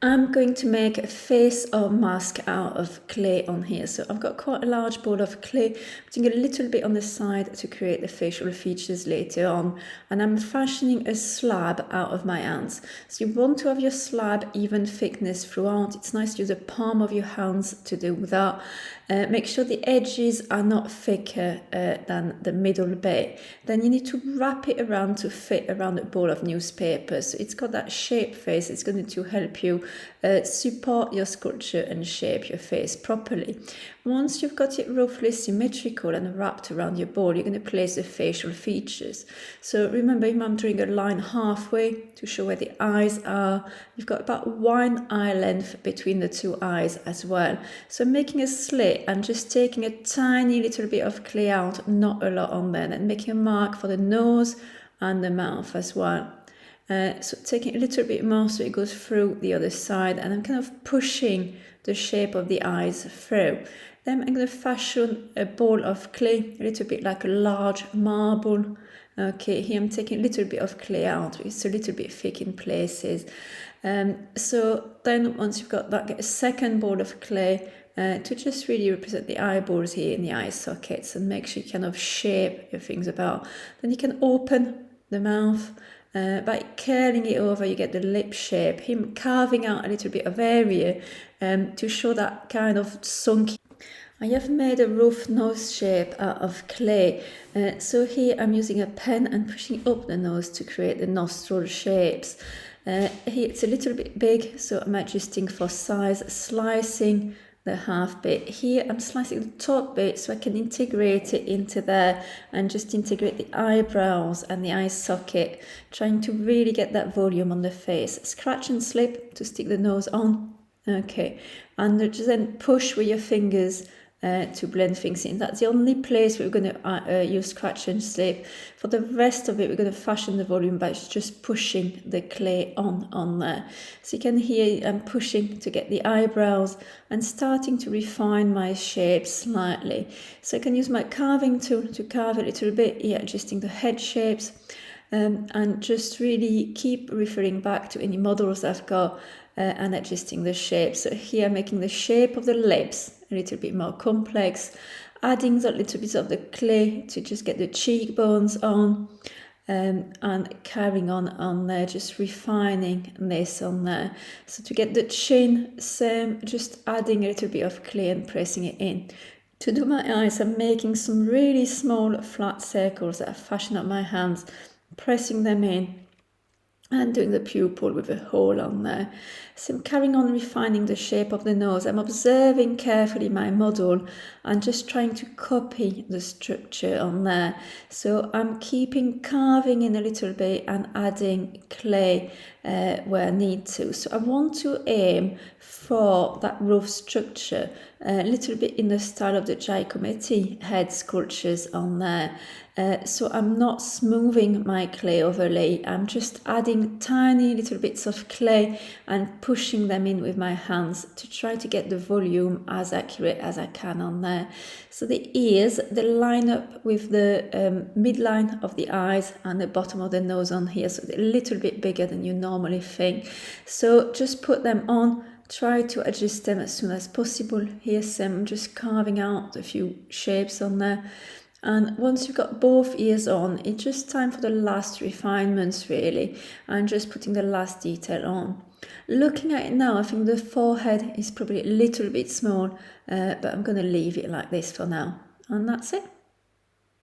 I'm going to make a face or mask out of clay on here. So I've got quite a large ball of clay, putting a little bit on the side to create the facial features later on. And I'm fashioning a slab out of my hands. So you want to have your slab even thickness throughout. It's nice to use the palm of your hands to do that. Make sure the edges are not thicker than the middle bit. Then you need to wrap it around to fit around a ball of newspaper. So it's got that shape face. It's going to help you support your sculpture and shape your face properly. Once you've got it roughly symmetrical and wrapped around your ball, you're going to place the facial features. So remember, I'm drawing a line halfway to show where the eyes are. You've got about 1 eye length between the 2 eyes as well. So I'm making a slit and just taking a tiny little bit of clay out, not a lot on there, and making a mark for the nose and the mouth as well. So taking a little bit more so it goes through the other side, and I'm kind of pushing the shape of the eyes through. Then I'm going to fashion a ball of clay, a little bit like a large marble. Okay, here I'm taking a little bit of clay out. It's a little bit thick in places. So then once you've got that, get a second ball of clay to just really represent the eyeballs here in the eye sockets and make sure you kind of shape your things about. Then you can open the mouth. By curling it over, you get the lip shape. Him carving out a little bit of area to show that kind of sunky. I have made a rough nose shape out of clay. So here I'm using a pen and pushing up the nose to create the nostril shapes. Here it's a little bit big, so I'm adjusting for size, slicing the half bit. Here I'm slicing the top bit so I can integrate it into there and just integrate the eyebrows and the eye socket, trying to really get that volume on the face. Scratch and slip to stick the nose on. Okay, and just then push with your fingers to blend things in. That's the only place we're going to use scratch and slip. For the rest of it, we're going to fashion the volume by just pushing the clay on there. So you can hear I'm pushing to get the eyebrows and starting to refine my shape slightly. So I can use my carving tool to carve a little bit here, adjusting the head shapes, and just really keep referring back to any models I've got and adjusting the shape. So here I'm making the shape of the lips a little bit more complex, adding that little bit of the clay to just get the cheekbones on, and carrying on there, just refining this on there. So to get the chin, same, just adding a little bit of clay and pressing it in. To do my eyes, I'm making some really small flat circles that I fashion up my hands, pressing them in and doing the pupil with a hole on there. So I'm carrying on refining the shape of the nose. I'm observing carefully my model and just trying to copy the structure on there. So I'm carving in a little bit and adding clay where I need to. So I want to aim for that rough structure, a little bit in the style of the Giacometti head sculptures on there. So I'm not smoothing my clay overlay. I'm just adding tiny little bits of clay and pushing them in with my hands to try to get the volume as accurate as I can on there. So the ears, they line up with the midline of the eyes and the bottom of the nose on here. So they're a little bit bigger than you normally think. So just put them on. Try to adjust them as soon as possible. Here's I'm just carving out a few shapes on there. And once you've got both ears on, it's just time for the last refinements really, and just putting the last detail on. Looking at it now, I think the forehead is probably a little bit small, but I'm going to leave it like this for now. And that's it.